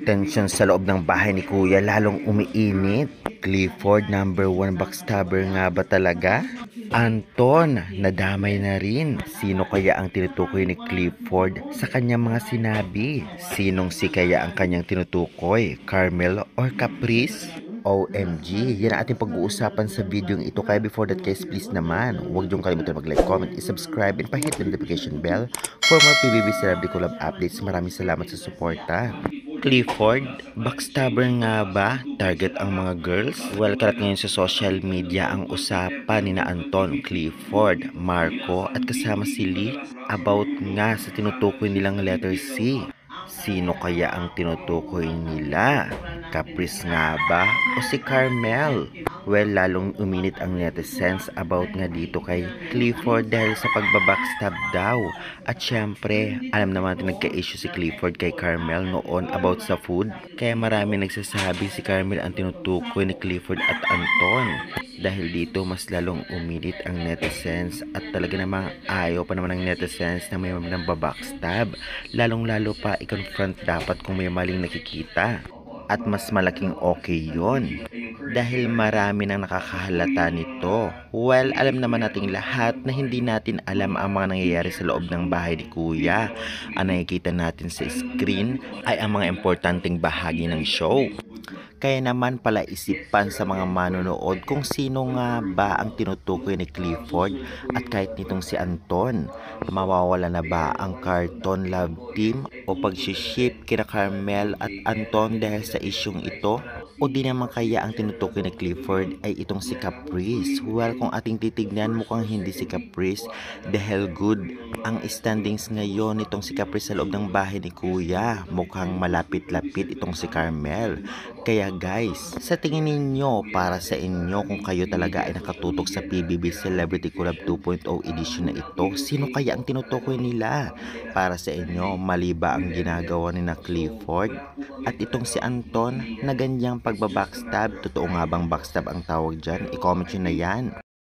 Tensyon sa loob ng bahay ni Kuya lalong umiinit. Clifford, number one backstabber nga ba talaga? Anton, nadamay na rin. Sino kaya ang tinutukoy ni Clifford sa kanyang mga sinabi? Sinong si kaya ang kanyang tinutukoy? Carmel or Caprice? OMG, yan ang ating pag-uusapan sa video ito. Kaya before that guys, please naman, huwag niyong kalimutan mag-like, comment, subscribe, and pa-hit the notification bell for more PBB Celebrity Collab updates. Maraming salamat sa suporta. Clifford, backstabber nga ba? Target ang mga girls? Well, karat ngayon sa social media ang usapan ni na Anton, Clifford, Marco at kasama si Lee about nga sa tinutukoy nilang letter C. Sino kaya ang tinutukoy nila? Caprice nga ba o si Carmel? Well, lalong uminit ang netizens about nga dito kay Clifford dahil sa pagbabackstab daw. At syempre, alam naman natin nagka-issue si Clifford kay Carmel noon about sa food. Kaya marami nagsasabi si Carmel ang tinutukoy ni Clifford at Anton. Dahil dito, mas lalong uminit ang netizens at talaga namang ayaw pa naman ng netizens na may babackstab. Lalong-lalo pa i-confront dapat kung may maling nakikita. At mas malaking okay yon dahil marami nang nakakahalata nito. Well, alam naman nating lahat na hindi natin alam ang mga nangyayari sa loob ng bahay ni Kuya. Ang nakikita natin sa screen ay ang mga importanteng bahagi ng show. Kaya naman pala isipan sa mga manonood kung sino nga ba ang tinutukoy ni Clifford at kahit nitong si Anton. Mawawala na ba ang Carton Love Team o pag-ship kina Carmel at Anton dahil sa isyung ito? O di naman kaya ang tinutukoy ni Clifford ay itong si Caprice? Well, kung ating titignan mukhang hindi si Caprice dahil good ang standings ngayon itong si Caprice sa loob ng bahay ni Kuya. Mukhang malapit-lapit itong si Carmel. Kaya guys, sa tingin ninyo para sa inyo kung kayo talaga ay nakatutok sa PBB Celebrity Collab 2.0 edition na ito, sino kaya ang tinutukoy nila? Para sa inyo, mali ba ang ginagawa ni na Clifford? At itong si Anton na ganyang pagbabackstab, totoo nga bang backstab ang tawag dyan? I-comment nyo na yan.